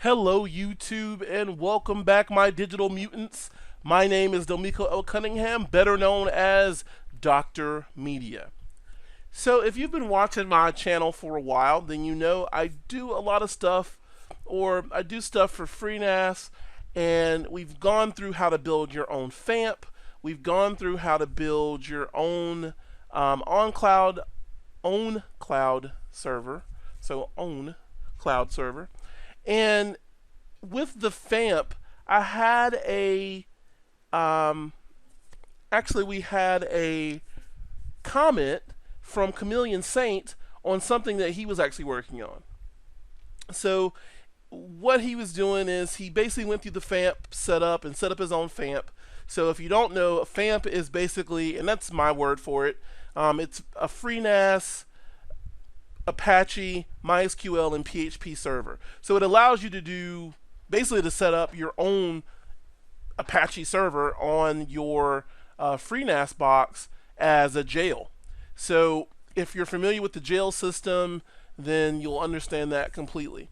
Hello YouTube and welcome back my digital mutants. My name is Delmico L. Cunningham, better known as Dr. Media. So if you've been watching my channel for a while, then you know I do a lot of stuff, or I do stuff for Freenas, and we've gone through how to build your own FAMP. We've gone through how to build your own own cloud server. So own cloud server. And with the FAMP, I had a actually we had a comment from Chameleon Saint on something that he was actually working on. So what he was doing is he basically went through the FAMP setup and set up his own FAMP. So if you don't know, FAMP is basically, and that's my word for it, it's a Freenas, Apache, MySQL, and PHP server. So it allows you to do, basically to set up your own Apache server on your Freenas box as a jail. So if you're familiar with the jail system, then you'll understand that completely.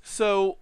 So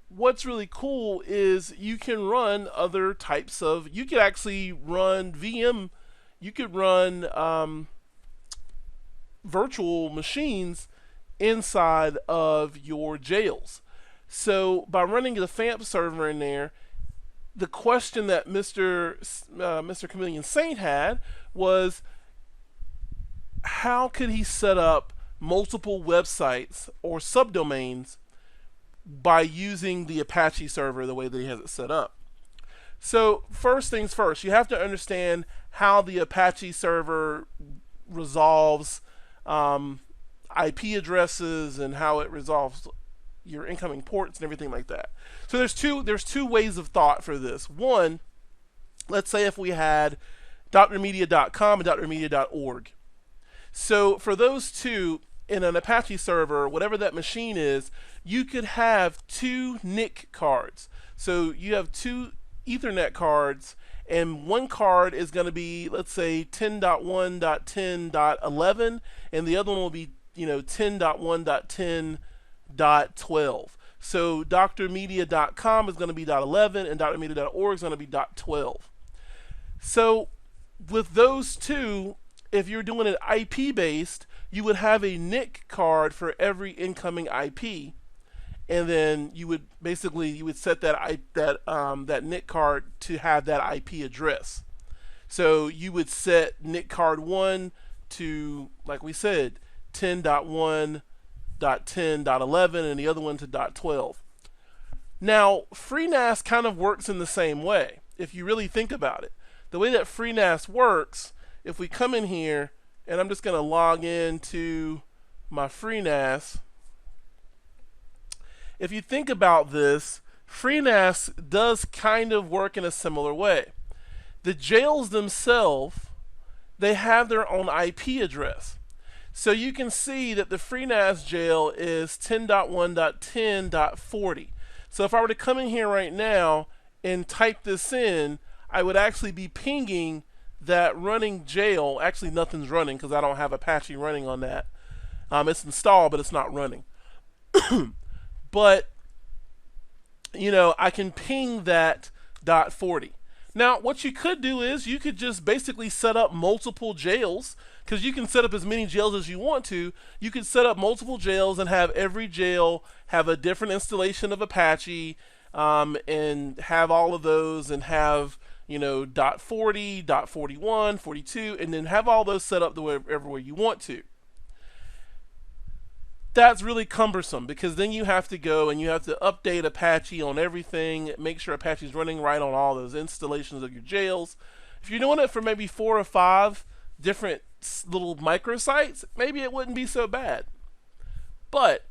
what's really cool is you can run other types of, you could actually run VM, you could run virtual machines inside of your jails. So by running the FAMP server in there, the question that Mr. Chameleon Saint had was, how could he set up multiple websites or subdomains by using the Apache server the way that he has it set up? So first things first, you have to understand how the Apache server resolves IP addresses and how it resolves your incoming ports and everything like that. So there's two ways of thought for this. One, let's say if we had drmedia.com and drmedia.org. So for those two, in an Apache server, whatever that machine is, you could have two NIC cards. So you have two Ethernet cards, and one card is going to be, let's say, 10.1.10.11, and the other one will be 10.1.10.12. So drmedia.com is going to be .11 and drmedia.org is going to be .12. So with those two, if you're doing it IP based, you would have a NIC card for every incoming IP, and then you would set that NIC card to have that IP address. So you would set NIC card 1 to, like we said, 10.1.10.11 and the other one to .12. Now Freenas kind of works in the same way if you really think about it. The way that Freenas works, if we come in here, and I'm just going to log into my Freenas. If you think about this, Freenas does kind of work in a similar way. The jails themselves, they have their own IP address. So you can see that the Freenas jail is 10.1.10.40. So if I were to come in here right now and type this in, I would actually be pinging that running jail. Actually, nothing's running because I don't have Apache running on that. It's installed, but it's not running. But I can ping that .40. Now what you could do is you could just basically set up multiple jails, because you can set up as many jails as you want to. You could set up multiple jails and have every jail have a different installation of Apache, and have all of those, and have .40, .41, 42, and then have all those set up everywhere you want to. That's really cumbersome, because then you have to go and you have to update Apache on everything, make sure Apache's running right on all those installations of your jails. If you're doing it for maybe 4 or 5 different little microsites, maybe it wouldn't be so bad. But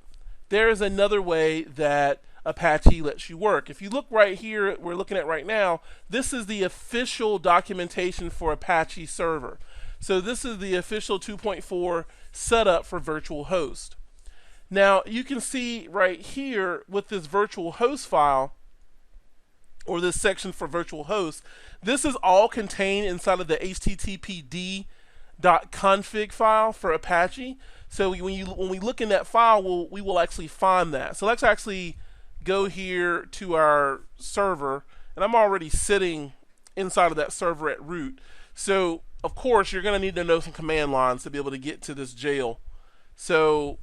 there is another way that Apache lets you work. If you look right here, we're looking at right now, this is the official documentation for Apache server. So this is the official 2.4 setup for virtual host. Now you can see right here with this virtual host file, or this section for virtual host, this is all contained inside of the httpd.config file for Apache. So when we look in that file, we will actually find that. So let's actually go here to our server, and I'm already sitting inside of that server at root. So of course you're going to need to know some command lines to be able to get to this jail. So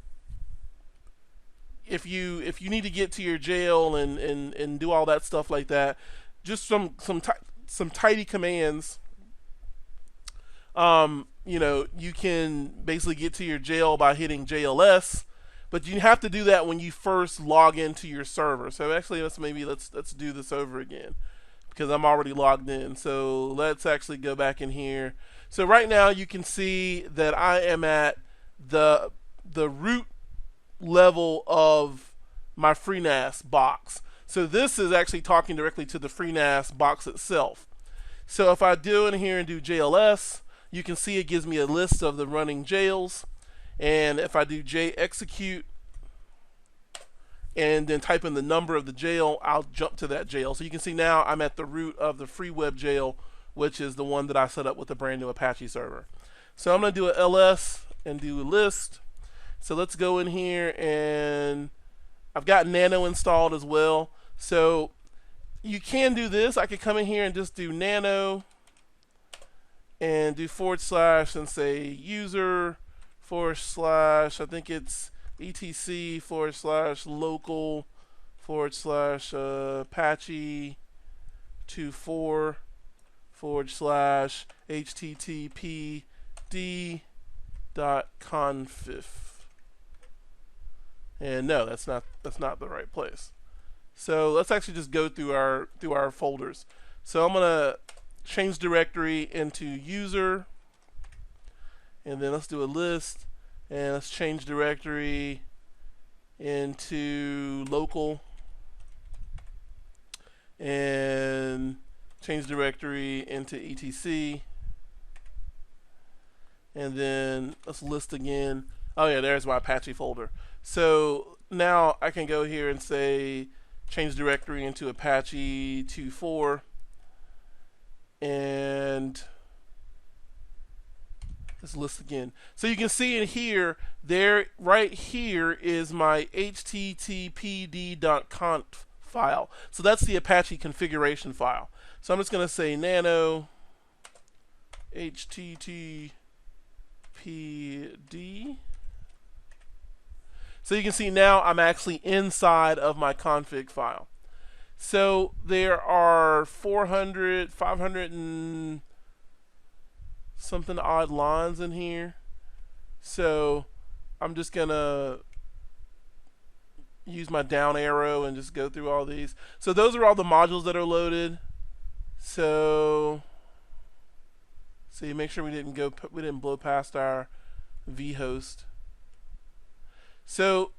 if you need to get to your jail and do all that stuff like that, just some tidy commands. You can basically get to your jail by hitting JLS, but you have to do that when you first log into your server. So actually, let's do this over again because I'm already logged in. So let's actually go back in here. So right now you can see that I am at the root level of my Freenas box. So this is actually talking directly to the Freenas box itself. So if I do in here and do JLS, you can see it gives me a list of the running jails. And if I do JExecute and then type in the number of the jail, I'll jump to that jail. So you can see now I'm at the root of the free web jail, which is the one that I set up with the brand new Apache server. So I'm going to do a ls and do a list. So let's go in here, and I've got nano installed as well. So you can do this. I could come in here and just do nano and do / and say user / I think it's etc / local / Apache 24 / httpd.conf. And no, that's not the right place. So let's actually just go through our folders. So I'm gonna change directory into user, and then let's do a list, and let's change directory into local, and change directory into etc, and then let's list again. Oh yeah, there's my Apache folder. So now I can go here and say change directory into Apache 24, and let's list again. So you can see in here, right here is my httpd.conf file. So that's the Apache configuration file. So I'm just going to say nano httpd. So you can see now I'm actually inside of my config file. So there are 500 and something odd lines in here. So I'm just gonna use my down arrow and just go through all these. So those are all the modules that are loaded. So you make sure we didn't blow past our vhost. So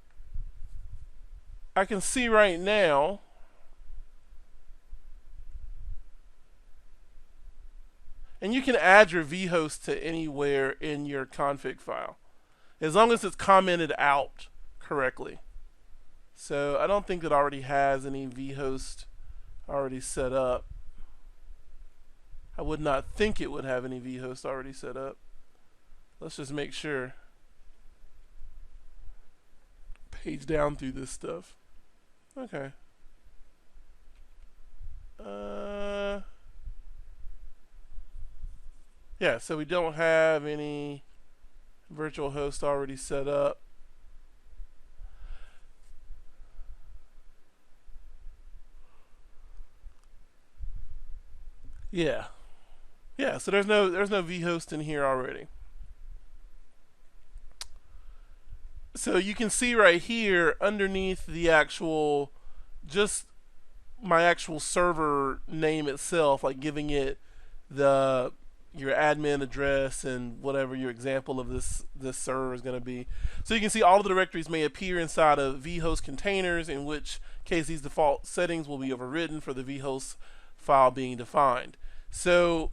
I can see right now and you can add your vhost to anywhere in your config file as long as it's commented out correctly. So I don't think it already has any vhost already set up. I would not think it would have any vhost already set up. Let's just make sure. Page down through this stuff. Okay. Yeah, so we don't have any virtual host already set up. Yeah. Yeah, so there's no vhost in here already. So you can see right here underneath the actual, just my actual server name itself, like giving it your admin address and whatever your example of this server is going to be. So you can see all of the directories may appear inside of vhost containers, in which case these default settings will be overridden for the vhost file being defined. So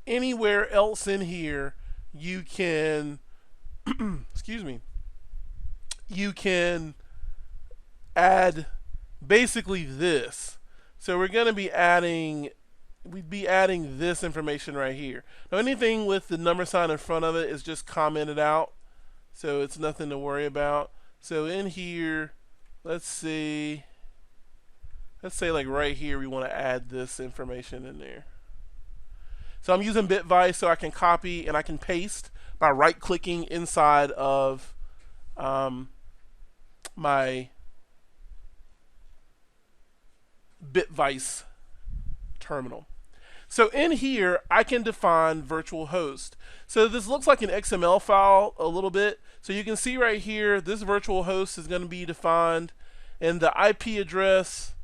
anywhere else in here you can excuse me, you can add basically this. So we'd be adding this information right here. Now anything with the number sign in front of it is just commented out, so it's nothing to worry about. So in here, let's see, let's say like right here we want to add this information in there. So I'm using Bitvice so I can copy and I can paste by right clicking inside of my Bitvice terminal. So in here I can define virtual host. So this looks like an XML file a little bit. So you can see right here this virtual host is going to be defined, and the IP address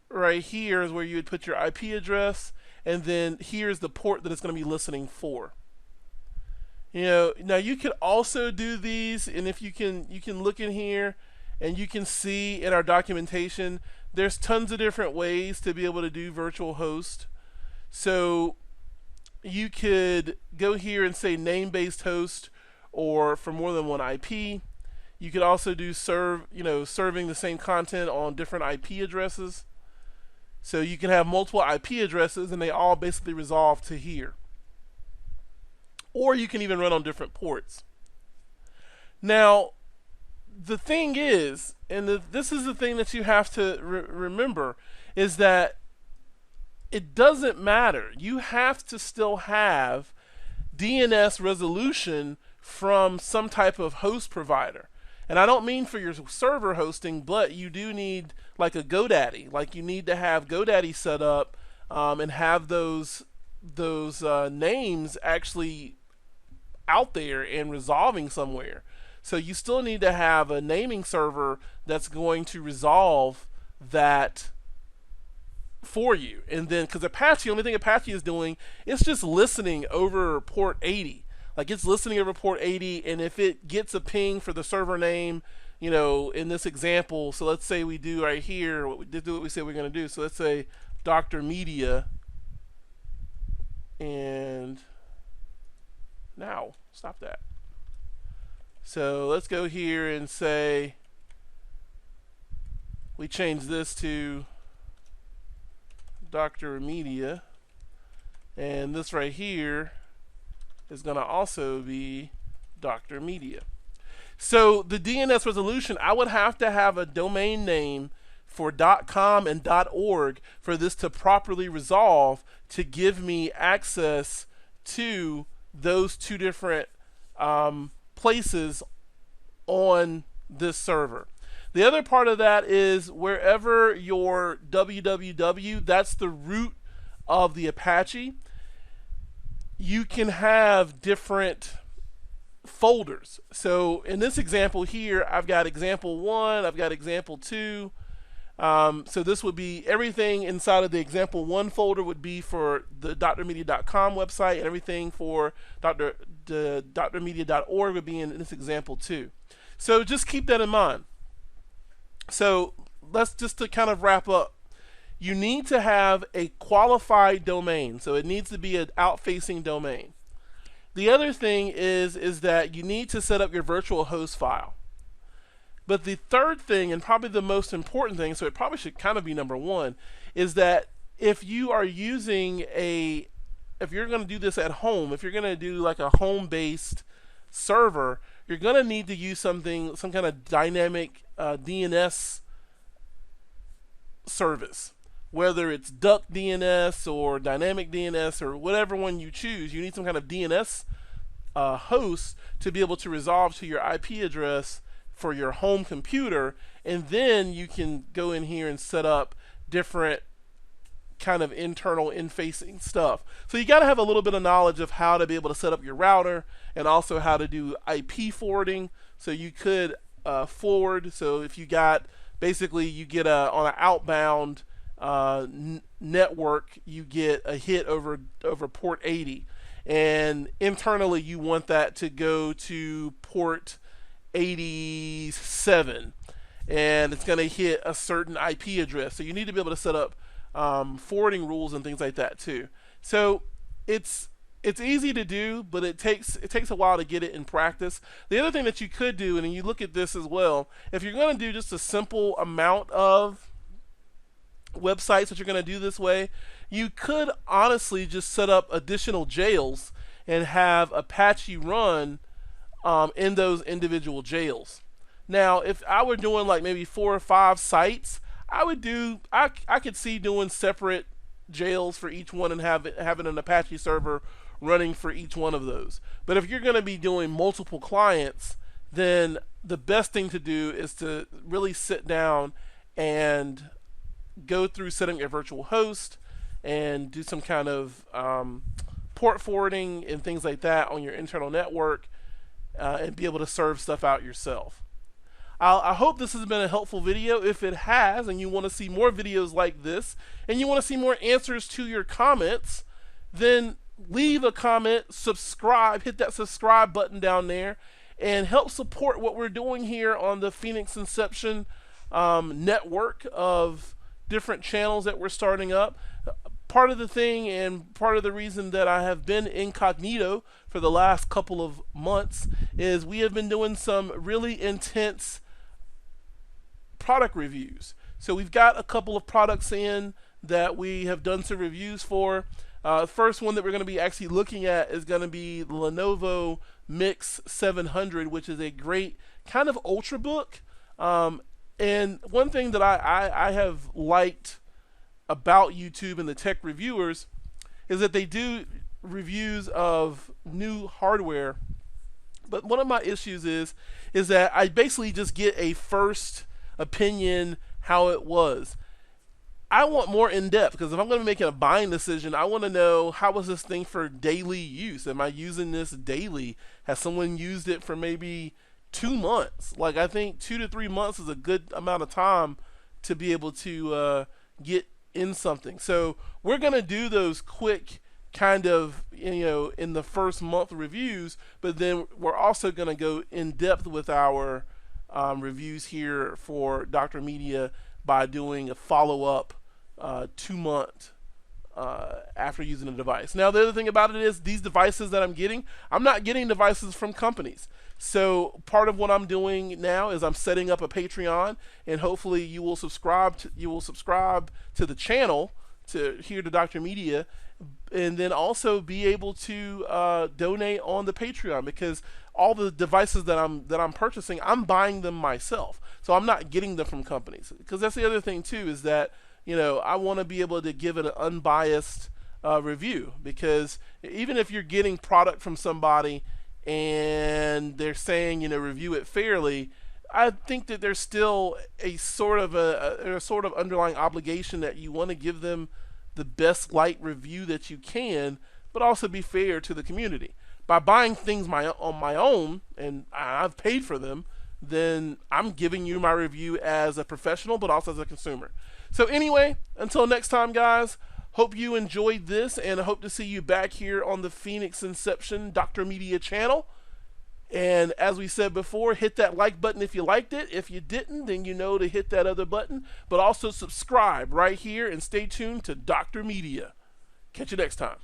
right here is where you would put your IP address, and then here's the port that it's going to be listening for. You know, now you could also do these, and if you can look in here and you can see in our documentation there's tons of different ways to be able to do virtual host. So you could go here and say name-based host, or for more than one IP. You could also do serving the same content on different IP addresses. So you can have multiple IP addresses and they all basically resolve to here. Or you can even run on different ports. Now, the thing is, and this is the thing that you have to remember, is that it doesn't matter. You have to still have DNS resolution from some type of host provider. And I don't mean for your server hosting, but you do need like a GoDaddy. Like you need to have GoDaddy set up and have those names actually out there and resolving somewhere. So you still need to have a naming server that's going to resolve that for you. And then, because Apache, the only thing Apache is doing, it's just listening over port 80. Like it's listening over port 80, and if it gets a ping for the server name, you know, in this example, so let's say we do right here, what we said we're going to do. So let's say Dr. Media, and now stop that. So let's go here and say we change this to Dr. Media, and this right here is going to also be Dr. Media. So the DNS resolution, I would have to have a domain name for .com and .org for this to properly resolve to give me access to those two different places on this server. The other part of that is wherever your www, that's the root of the Apache, you can have different folders. So in this example here, I've got example 1, I've got example 2. So this would be everything inside of the example 1 folder would be for the drmedia.com website, and everything for drmedia.org would be in this example 2. So just keep that in mind. So let's just to kind of wrap up. You need to have a qualified domain. So it needs to be an out-facing domain. The other thing is that you need to set up your virtual host file. But the third thing, and probably the most important thing, so it probably should kind of be number 1, is that if you are using if you're going to do this at home, if you're going to do like a home-based server, you're going to need to use some kind of dynamic DNS service. Whether it's duck DNS or dynamic DNS or whatever one you choose, you need some kind of DNS host to be able to resolve to your IP address for your home computer, and then you can go in here and set up different kind of internal in-facing stuff. So you got to have a little bit of knowledge of how to be able to set up your router, and also how to do IP forwarding. So you could forward. So if you got, basically you get on an outbound network, you get a hit over port 80, and internally you want that to go to port 87, and it's going to hit a certain IP address. So you need to be able to set up forwarding rules and things like that too. So it's easy to do, but it takes a while to get it in practice. The other thing that you could do, and you look at this as well, if you're going to do just a simple amount of websites that you're going to do this way, you could honestly just set up additional jails and have Apache run in those individual jails. Now, if I were doing like maybe 4 or 5 sites, I could see doing separate jails for each one and having an Apache server running for each one of those. But if you're going to be doing multiple clients, then the best thing to do is to really sit down and go through setting your virtual host and do some kind of port forwarding and things like that on your internal network, and be able to serve stuff out yourself. I hope this has been a helpful video. If it has, and you want to see more videos like this, and you want to see more answers to your comments, then leave a comment, subscribe, hit that subscribe button down there, and help support what we're doing here on the Phoenix Inception network of different channels that we're starting up. Part of the thing and part of the reason that I have been incognito for the last couple of months is we have been doing some really intense product reviews. So we've got a couple of products in that we have done some reviews for. First one that we're going to be actually looking at is going to be the Lenovo Mix 700, which is a great kind of ultrabook. And one thing that I have liked about YouTube and the tech reviewers is that they do reviews of new hardware. But one of my issues is that I basically just get a first opinion how it was. I want more in-depth, because if I'm going to be making a buying decision, I want to know, how was this thing for daily use? Am I using this daily? Has someone used it for maybe 2 months? Like, I think 2 to 3 months is a good amount of time to be able to get in something. So we're going to do those quick kind of, in the first month reviews, but then we're also going to go in depth with our reviews here for Dr. Media by doing a follow-up 2 month after using the device. Now, the other thing about it is these devices that I'm not getting devices from companies. So part of what I'm doing now is I'm setting up a Patreon, and hopefully you will subscribe to the channel here to Dr. Media, and then also be able to donate on the Patreon, because all the devices that I'm purchasing, I'm buying them myself. So I'm not getting them from companies, because that's the other thing too, is that I want to be able to give it an unbiased review, because even if you're getting product from somebody and they're saying review it fairly, I think that there's still a sort of underlying obligation that you want to give them the best light review that you can, but also be fair to the community. By buying things on my own, and I've paid for them, then I'm giving you my review as a professional, but also as a consumer. So anyway, until next time, guys, hope you enjoyed this, and I hope to see you back here on the Phoenix Inception Dr. Media channel. And as we said before, hit that like button if you liked it. If you didn't, then to hit that other button. But also subscribe right here, and stay tuned to Dr. Media. Catch you next time.